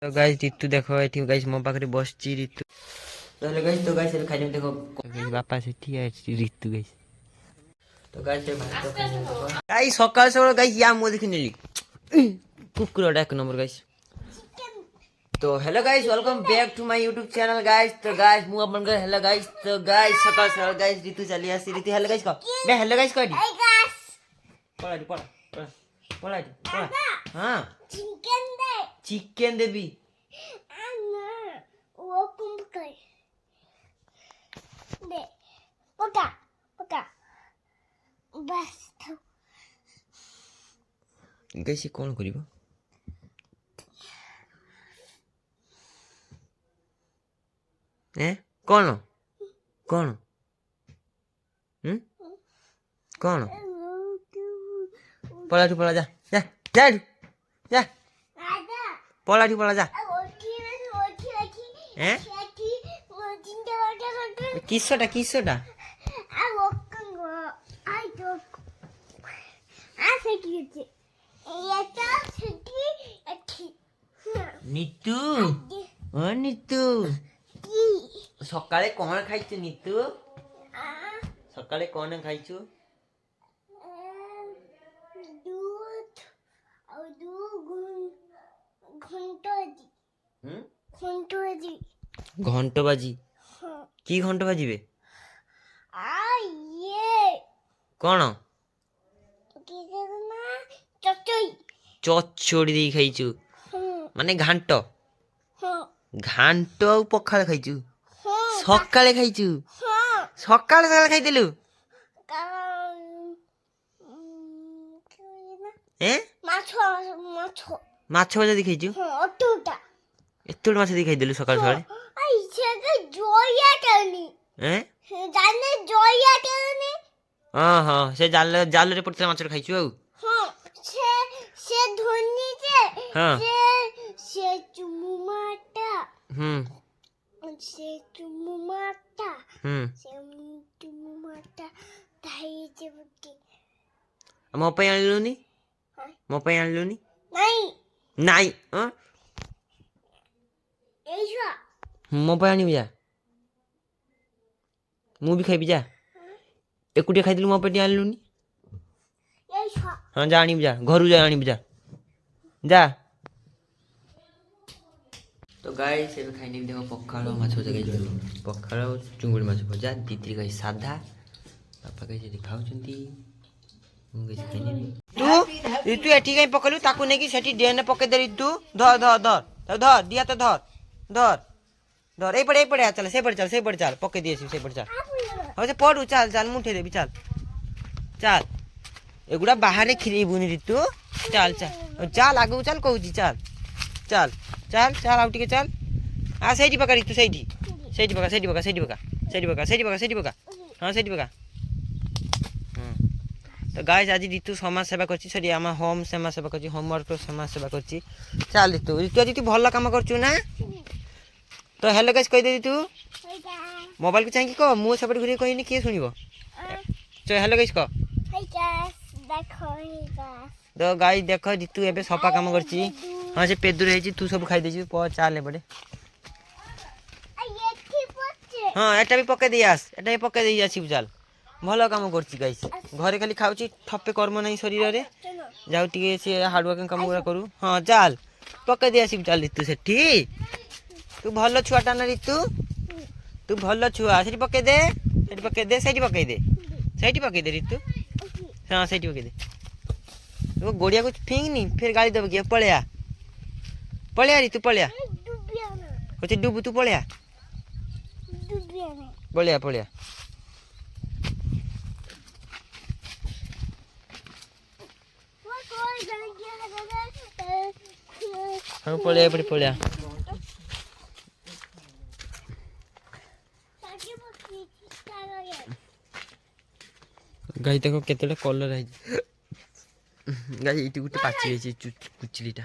तो गाइस ऋतु देखो ये गाइस मो पाखरे बसची ऋतु तो गाइस ए खाइ देखो गाइस बापा से ठीक है ऋतु गाइस तो गाइस भात तो खाइ देखो गाइस सकाळ सकाळ गाइस या मो देखि नेली कुकुरडा एक नंबर गाइस तो hello guys welcome back to my YouTube channel guys तो गाइस मु अपन गए हेलो गाइस तो गाइस सकाळ सकाळ गाइस ऋतु चली आसी ऋतु हेलो गाइस को बे हेलो गाइस कोडी पळा हां चिकन देबी वो कुंभ कर दे पका पका बस गाइस कोन करिवो कौन कौन कौन पळा जा जा जा जा पळा जा किसोटा नितू नितू सकाळे कोण खाइछु नितू सकाळे कोण खाइछु दूध और घंटो बाजी की घंटो बाजीबे ये कोन चचोड़ी दे खाइछु माने घांटो घांटो पखाळ खाइछु सकाळे खाइछु सकाळे सकाळे खाइदेलु माछ भजा दे खाइछु एतोड माछ दे खाइदेलु सकाळे सकाळे हां से जाल रे पड़ते माछ खाइछु आउ से धोनी से हां से चुमुमाटा से चुमुमाटा धाई जे बुटी मो पे आनलुनी मो पे आनलुनी नहीं हां एजा मो पे आनी जा मु भी खाइबी जा एकुटिया खाइदिलु मो पे आनलुनी एजा हां जा आनी जा घरु जा आनी जा तो गाइस एबे खाइने देखो पखाळो माछ भजा गाइस पखाळो चुंगुडी माछ भजा दीदी गाइस साधा पापा गाइस एठी खाउचंती मु गाइस खाइने तू एठी गाइ पकलु ताकू नेकी सेठी डेन पके देरी तू धर दिया तो धर ए पड़े चल से पड़ चल पके दिएसी से पड़ चल हो से पड़ू चल मुठे देबी चल एगुडा बाहर खिरी बुनी ऋतु चल आगु चल कहूची चल आउ टिके चल आ सेठी पका ऋतु सेठी पका हां सेठी पका तो गाइस आज ऋतु समाज सेवा करछि सरी आमा होम समाज सेवा करछि होमवर्क समाज सेवा करछि चल ऋतु आज तू भल काम करछु ना तो हेलो गाइस कह दे ऋतु मोबाइल को चाहिए को मु सेपट घुरी कहिनी के सुनिबो हेलो गाइस को तो गाइस देखो ऋतु एबे सफा काम करछि हां से पेदुर हेछि तू सब खाइ देछि प चाले बडे हां एटा भी पके दियास एटा भी पके दियासी चल भलो काम करछि गाइस घरे खाली खाउछि थप्पे कर्म नहीं शरीर रे जाउ टिके से हार्ड वर्किंग काम पूरा करू हां चल पके दियासी चल ऋतु सेठी तू भलो छुआटा ना ऋतु तू भलो छुआ सेठी पके दे सेठी पके दे ऋतु हां सेठी पके दे तो गोड़िया कुछ फेंक नहीं फिर गाली दब गया पळया ऋतु पळया होते डूब तू पळया हाँ पळया गाई देखो केतले कलर है गाई इटी गुटे पाची है कुचलीटा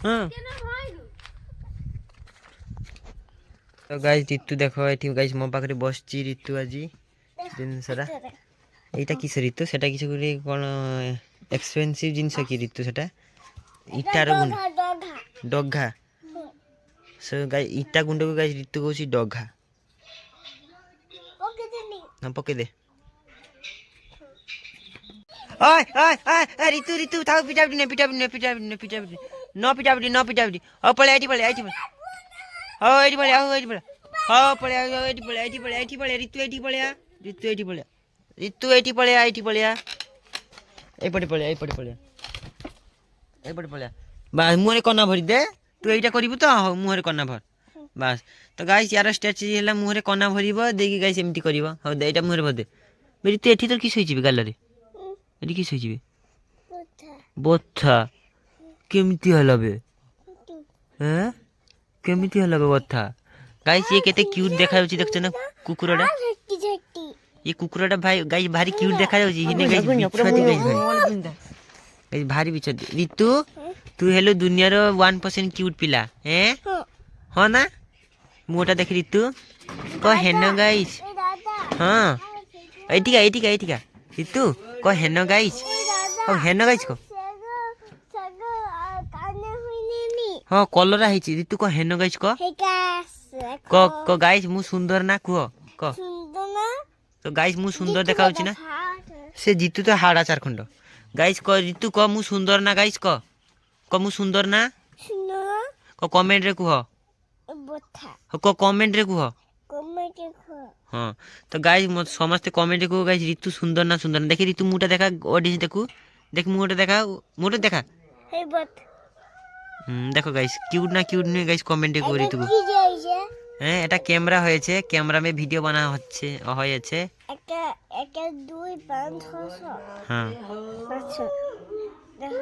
हाँ तो गाइस ऋतु देखो ये गाइस मो पाखरे बसची ऋतु आज दिन सारा এইটা কিসের ঋতু সেটা কিছু করে কোন এক্সপেন্সিভ জিনিস কি ঋতু সেটা ইটার গুণ ডগা ডঘা সো গাই ইটা গুଣ୍ଡକୁ ଗାଇ ঋତୁ କହୁଛି ଡଘା ওকে দিনি ନା ପକେଇ ଦେ ଓଏ ଓଏ ଓଏ ঋତୁ ঋତୁ ଥାଉ ପିଟାପିଟି ନ ପିଟାପିଟି ହଉ ପଳେଇ ଏଇଠି ପଳେଇ ହଉ ଏଇଠି ପଳେଇ ହଉ ଏଇଠି ପଳେଇ ଋତୁ ଏଇଠି ପଳେଇଆ ଏଇପଟେ ପଳେଇଆ ବାସ୍ ମୁହଁରେ କନା ଭରି ଦେ ତୁ ଏଇଟା କରିବୁ ତ ହଉ ମୁହଁରେ କନା ଭର ବାସ୍ ତ ଗାଇସ୍ ୟାର ଷ୍ଟ୍ରାଟେଜି ହେଲା ମୁହଁରେ କନା ଭରିବ ଦେଇକି ଗାଇସ୍ ଏମିତି କରିବ ହଉ ଏଇଟା ମୁହଁରେ ଭରି ଦେ ଋତୁ ଏଠି ତୋର କିସ ହେଇଯିବେ ଗାଲରେ ଏଠି କିସ ହେଇଯିବେ ବଥା କେମିତି ହେଲା ବେ କେମିତି ହେଲା ବେ ବଥା ଗାଇସ୍ ଇଏ କେତେ କ୍ୟୁଟ୍ ଦେଖାଯାଉଛି ଦେଖୁଛ ନା କୁକୁରଟା ଝଟି ଝଟି ये कुकुरटा भाई गाइस भारी क्यूट देखा जाଉଛି हिने गाइस बिछुआती गाइस भाई गाइस भारी बिछुआती ऋतु तू हेलो दुनिया रो 1% क्यूट पिला हैं हो ना मोटा देख ऋतु को हेनो गाइस এ দাদা हां एटिका ऋतु को हेनो गाइस ओ हेनो गाइस को সাগো কানে হইনি নি हां कलरा हिची ऋतु को हेनो गाइस को হেকাস को गाइस मु सुंदर ना को সুন্দর না तो गाइस मु सुंदर देखा होची ना से जीतू तो हाड़ा चार खंड गाइस क ऋतु क मु सुंदर ना गाइस क मु सुंदर ना সুন্দর क कमेंट रे कुह বথা क कमेंट रे कुह কমেটে খো हां तो गाइस मत समस्त कमेंट रे कुह गाइस ऋतु सुंदर ना देखि ऋतु मुटा देखा ऑडियंस देखू देख मुटा देखा হে বথ देखो गाइस क्यूट नहीं गाइस कमेंट रे कुह ऋतु को কি যাইছে হ্যাঁ এটা ক্যামেরা হয়েছে ক্যামেরা মে ভিডিও বানা হয়েছে একটা একটা 2 5 6 হ্যাঁ আচ্ছা দেখো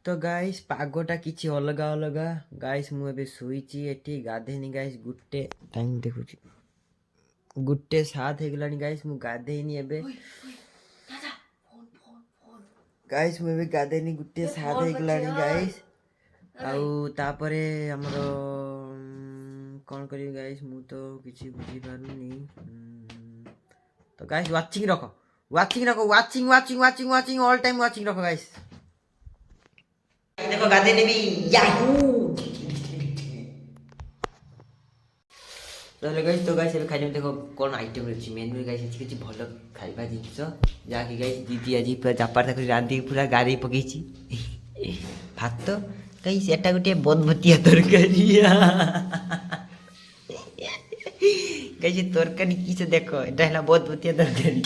तो गाइस पागटा किछि अलगा गाइस मु एबे सोईची एठी गाधेनी गाइस गुट्टे टाइम देखुची गुट्टे साथ हे गलानी गाइस मु गाधेनी एबे गाइस मु एबे गाधेनी गुट्टे साथ हे गलानी गाइस आउ तापरे हमरो कोन करी गाइस मु तो किछि बुझी पारुनी तो गाइस वाचिंग रखो वाचिंग ऑल टाइम वाचिंग रखो गाइस देखो गाधे ने भी याहू तो गाइस एबे खाइले देखो कोन आइटम अछि मेनू गाइस अछि भलो खाइबा जिंस जा कि गाइस दीदी आजी पूरा चापार तक रांधी पूरा गाड़ी पकेछि भात गाइस एटा गुटे बदभतिया तरकारिया गाइस तरकारी किसे देखो एटा हला बदभतिया तरकारी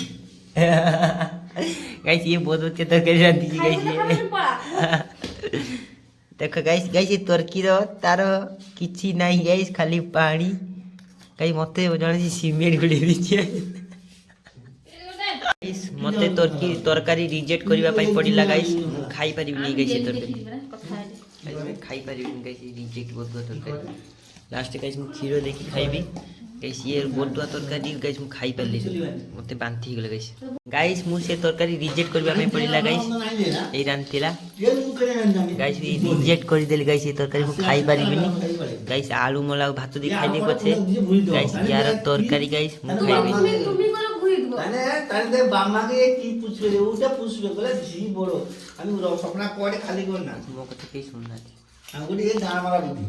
गाइस ये बदभतिया तरकारी रांधी गाइस देखो गाइस ये तुर्की रो तार किछि नाही गाइस खाली पानी କାଇଁ ମତେ ଜଣେ ସିମେଣ୍ଟ ଗୁଳି ଦେଇଛି ମତେ ତରକାରୀ ରିଜେକ୍ଟ କରିବା ପାଇଁ ପଡ଼ିଲା ଗାଇସ୍ ମୁଁ ଖାଇପାରିବିନି ଗାଇସ୍ ତରକାରୀ ଖାଇପାରିବିନି ଗାଇସ୍ ରିଜେକ୍ଟ ବଦୁଆ ତରକାରୀ ଲାଷ୍ଟ ଗାଇସ୍ ମୁଁ କ୍ଷୀର ଦେଇକି ଖାଇବି ଗାଇସ୍ ଇଏ ବଦୁଆ ତରକାରୀ ଗାଇସ୍ ମୁଁ ଖାଇପାରିଲିନି ମତେ ବାନ୍ତି ହେଇଗଲା ଗାଇସ୍ ଗାଇସ୍ ମୁଁ ସେ ତରକାରୀ ରିଜେକ୍ଟ କରିବା ପାଇଁ ପଡ଼ିଲା ଗାଇସ୍ ଏଇ ରାନ୍ଧିଥିଲା ଗାଇସ୍ ରିଜେକ୍ଟ କରିଦେଲି ଗାଇସ୍ ଏ ତରକାରୀ ମୁଁ ଖାଇପାରିବିନି ଗାଇସ୍ ଆଳୁ ମଲା ଆଉ ভাত দিয়ে ଖାଇଦେବି ପଛେ ଗାଇସ୍ ୟାର ତରକାରୀ ଗାଇସ୍ ମୁଁ ଖାଇବିନି তাহলে বাম্মাকে কি পুষবে ওটা পুষবে বলে ঝি বড় আমি স্বপ্না পড়ে খালি কর না ମୋ କଥା କେହି ଶୁଣୁନାହାନ୍ତି আমি বলি এই দাঁড় মারা বুদ্ধি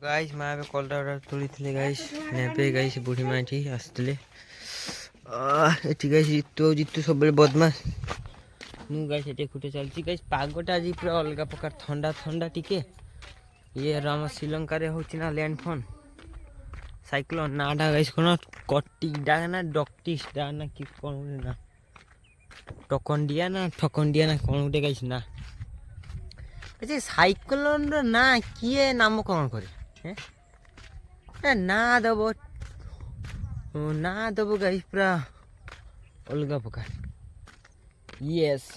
ଗାଇସ୍ ମା ଏବେ କଲରା ଗୁଡ଼ା ତୋଳିଥିଲେ ଗାଇସ୍ ନେବେ ଗାଇସ୍ ବୁଢ଼ୀ ମା ଏଠି ଆସିଥିଲେ ଏଠି ଗାଇସ୍ ଜିତୁ ଆଉ ଜିତୁ ସବୁବେଳେ ବଦମାସ ମୁଁ ଗାଇସ୍ ଏଠି ଏକୁଟିଆ ଚାଲିଛି ଗାଇସ୍ ପାଗଟା ଆଜି ପୁରା ଅଲଗା ପ୍ରକାର ଥଣ୍ଡା ଥଣ୍ଡା ଟିକେ ଇଏ ଆମ ଶ୍ରୀଲଙ୍କାରେ ହେଉଛି ନା ଲ୍ୟାଣ୍ଡଫୋନ୍ ସାଇକ୍ଲୋନ୍ ନାଁଟା ଗାଇସ୍ କ'ଣ କଟିଡ଼ା ନା ଡକ୍ଟିସ୍ଟା ନା କି କ'ଣ ଗୋଟେ ନା ଟକଣ୍ଡିଆ ନା ଠକଣ୍ଡିଆ ନା କ'ଣ ଗୋଟେ ଗାଇସ୍ ନା ସେ ସାଇକ୍ଲୋନ୍ର ନାଁ କିଏ ନାମକରଣ କରେ ନାଁ ଦେବ ଗାଇସ୍ ପୁରା ଅଲଗା ପ୍ରକାର ୟେସ୍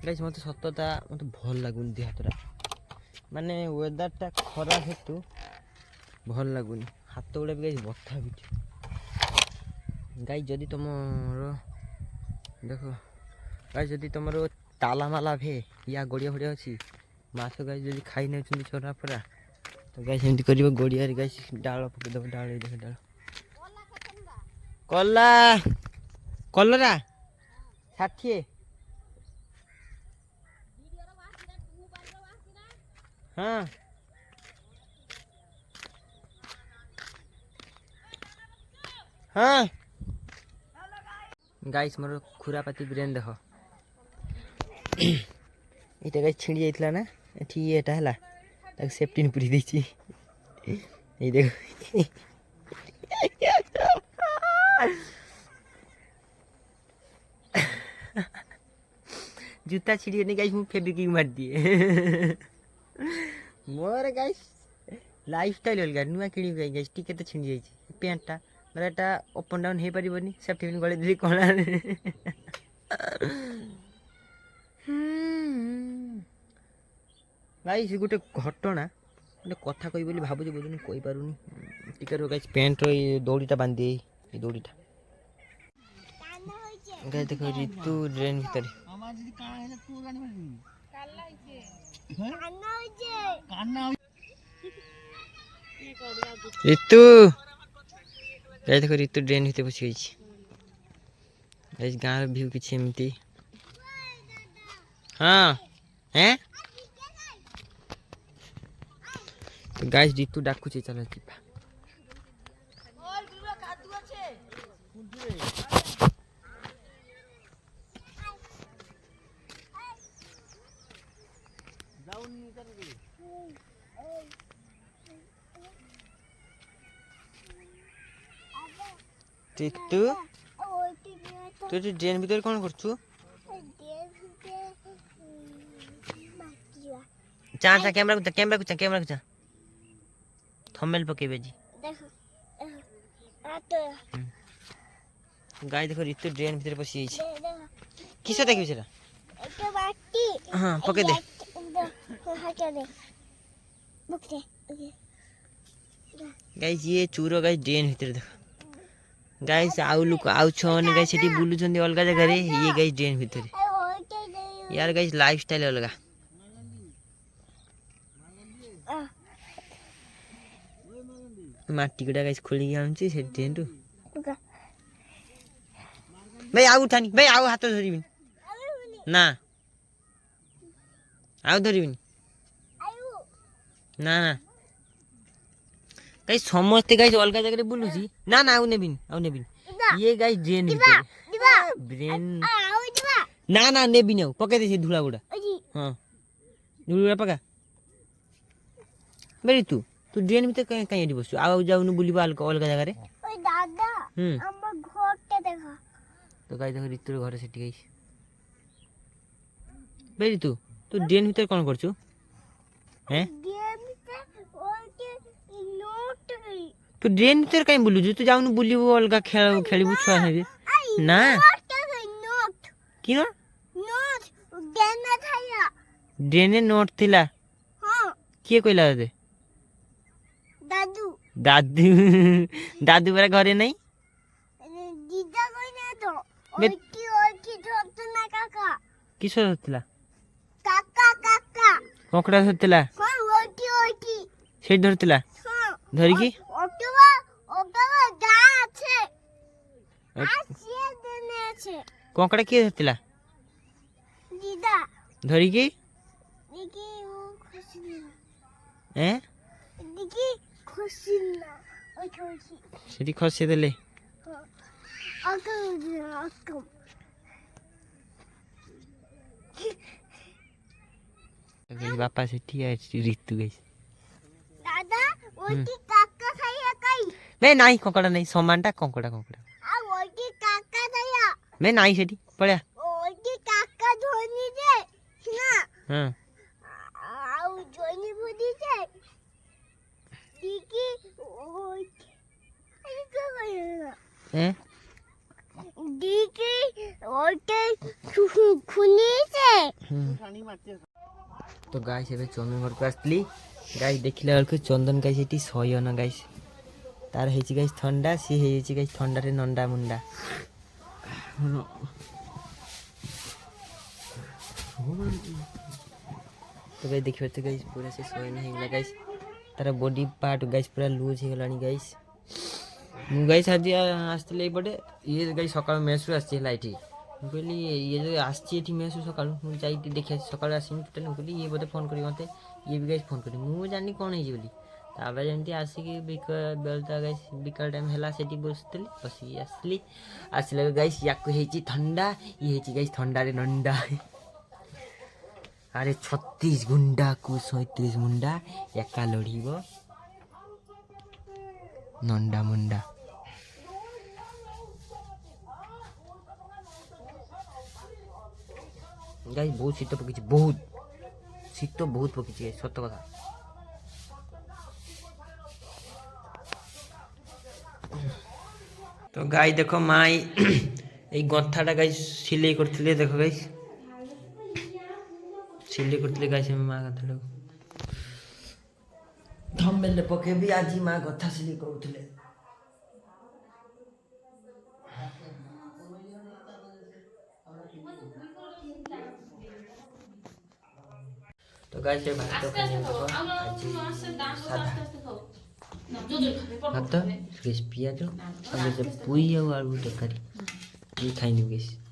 ଗାଇସ୍ ମୋତେ ସତତା ମୋତେ ଭଲ ଲାଗୁନି ଦେହ ହାତଟା ମାନେ ୱେଦରଟା ଖରାପ ହେତୁ ଭଲ ଲାଗୁନି ହାତ ଗୁଡ଼ା ବି ଗାଇସ୍ ବଥା ହେଉଛି ଗାଈ ଯଦି ତୁମର ଦେଖ ଗାଈ ଯଦି ତୁମର ତାଲା ମାଲା ଭେ ୟା ଗଡ଼ିଆ ଫଡ଼ିଆ ଅଛି ମାଛ ଗାଈ ଯଦି ଖାଇ ନେଉଛନ୍ତି ଛୋରା ଫରା ତ ଗାଈ ସେମିତି କରିବ ଗଡ଼ିଆରେ ଗାଈ ଡାଳ ପକେଇଦେବ ଡାଳ ଦେଖ ଡାଳ କଲରା 60 ହଁ ହଁ गाइस मोर खुरापाती ब्रेन देख ये गाइस छिड़ी जाइतला ना एठी एटा हला ताक सेफ्टी पुरी देछि ये देख जूता छिड़ी ने गाइस मु फेब्रिक मार दिए मोर गाइस लाइफस्टाइल अलगा नुआ किणी गाइस टिके तो छिड़ी जाइछि पैंटटा मतलब एटा अप एंड डाउन हो पारिबनी सेफ्टी पिन गळे दिली कोला गाइस गोटे घटना गोटे कथा कहि बोली भाबुछि बोलनी कहि पारुनी टिके रो गाइस पैंट रो दौड़ीटा बांधी ए दौड़ीटा गाइस देखो ऋतु ड्रेन भीतर আমার যদি কান হলে তুই গানি মারবি কান্না হইছে ঋতু गाइस देखो ऋतु ड्रेन भीतर बसी गई गाइस गाँव व्यू किसी एमती हाँ हैं तो गाइस ऋतु डाकुचे चल जीवा ऋतु तू ड्रेन भीतर कौन करछु चा कैमरा को चा थंबनेल पकेबे जी देखो आतो गाय देखो ऋतु ड्रेन भीतर पसी जाइछि किसे देखबे सेरा एक बाटी हां पके दे हाके दे बुकते गाइस ये चूरो गाइस ड्रेन भीतर देखो गाइस आउ लोक आउ छन गाइस सेठी बुलु छन अलगा जगह रे ये गाइस ड्रेन भीतर यार गाइस लाइफस्टाइल अलगा माटी गुडा गाइस खोली आउछि से ड्रेन टू भाई आउ थानी भाई आउ हाथ धरिबिन ना आउ धरिबिन ना ना गाइस समस्त गाइस अलगा जगह रे बुलुछि ना ना आउ नेबिन ये गाइस ड्रेन भीतर ब्रेन ना ना नेबिन आउ पके दे से धुला गुडा हां धुला पका बेरी तू ड्रेन भीतर कहीं एडी बसु आउ जाउनु बुलिबा अलगा जगह रे ओए दादा हमर घर के देखा तो गाइस देखो ऋतुर घर सेठी गाइस বেরি তু ড্রেন ভিতরে কোন করছু হ্যাঁ গেমটা ওকে নোট তু ড্রেন ভিতরে কাই বুলুছু তু যাউনু বুলিবু অলগা খেলিবু ছুয়া সাথে না নোট কি না নোট গেনা থাইয়া ড্রেনে নোট থিলা হ্যাঁ কিଏ কইলা দে দাদু দাদু দাদু পরা ঘরে নাই দিদা কই না তো বে- ওইটি ধরতো না কাকা কিস ধরতিলা কাকা কাকা কଙ୍କଡା ধরতিলা হ্যাঁ ওইটি সেই ধরতিলা হ্যাঁ ধরিকি অটোবা গা আছে আসিয়ে দেনে আছে কଙ୍କଡା কিଏ ধরতিলা দিদা ধরিকি দেখি ও খুশি না হ্যাঁ দেখি খুশি না ওই খুশি সেটি খসে দেলে আকাম বাপা সেটি ঋতু গাইছে দাদা ওইটি কাকা খাইয়া কাই বে নাই কଙ୍କଡା নাই সমানটা কଙ୍କଡା আর ওইটি কাকা খাইয়া বে নাই সেটি পড়া ওইটি কাকা ধনি যে না হ্যাঁ আর জনি বুদি যে দেখি ওই এই তো কইরা হ্যাঁ দেখি ওইটা খুনিছে তো গাইস ଏବେ ଚନ୍ଦନ ଘରକୁ ଆସିଥିଲି ଗାଈ ଦେଖିଲା ବେଳକୁ ଚନ୍ଦନ ଗାଈ ସେଠି ଶୟନ ଗାଈ ତାର ହେଇଛି ଗାଈ ଥଣ୍ଡା ସିଏ ହେଇଯାଇଛି ଗାଈ ଥଣ୍ଡାରେ ନଣ୍ଡା ମୁଣ୍ଡା ତ ଗାଈ ଦେଖିପାରୁଥିବେ ଗାଈ ପୁରା ସେ ଶୟନ ହେଇଗଲା ଗାଈ ତାର ବଡି ପାର୍ଟ ଗାଈ ପୁରା ଲୁଜ୍ ହେଇଗଲାଣି ଗାଈ ମୁଁ ଗାଈ ଆଜି ଆସିଥିଲି ଏଇପଟେ ଇଏ ଗାଈ ସକାଳୁ ମେସ୍ରୁ ଆସିଛି ହେଲା ଏଠି ମୁଁ କହିଲି ଇଏ ଯଦି ଆସିଛି ଏଠି ମେସ୍ରୁ ସକାଳୁ ମୁଁ ଯାଇକି ଦେଖି ଆସିଛି ସକାଳୁ ଆସିନି ଟୋଟାଲି ମୁଁ କହିଲି ଇଏ ବୋଧେ ଫୋନ୍ କରିବି ମୋତେ ଇଏ ବି ଗାଈ ଫୋନ୍ କରିବି ମୁଁ ଜାଣିନି କ'ଣ ହେଇଛି ବୋଲି ତାପରେ ଯେମିତି ଆସିକି ବେଳଟା ଗାଈ ବିକାଳ ଟାଇମ୍ ହେଲା ସେଠି ବସିଥିଲି ବସିକି ଆସିଲି ଆସିଲା ଗାଈ ୟାକୁ ହେଇଛି ଥଣ୍ଡା ଇଏ ହେଇଛି ଗାଈ ଥଣ୍ଡାରେ ନଣ୍ଡା ଆରେ 36 ଗୁଣ୍ଡାକୁ 37 ମୁଣ୍ଡା ଏକା ଲଢ଼ିବ ନଣ୍ଡା ମୁଣ୍ଡା ଗାଈ ବହୁତ ଶୀତ ପକେଇଛି ବହୁତ ଶୀତ ବହୁତ ପକେଇଛି ଗାଈ ସତ କଥା ତ ଗାଈ ଦେଖ ମା ଏଇ ଗନ୍ଥାଟା ଗାଈ ସିଲେଇ କରିଥିଲେ ଦେଖ ଗାଈ ସିଲେଇ କରିଥିଲେ ଗାଈ ସେ ମା ଗନ୍ଥାଟାକୁ ଥମ୍ବନେଲରେ ପକେଇବି ଆଜି ମା ଗନ୍ଥା ସିଲେଇ କରୁଥିଲେ ତ ଗାଈ ସେ ଭାତ ଖାଇବାକୁ ଆଜି ସାଧା ଭାତ ପିଆଜ ଆଉ ପୁଇ ଆଉ ଆଳୁ ତରକାରୀ ଖାଇନେବି ଗାଈ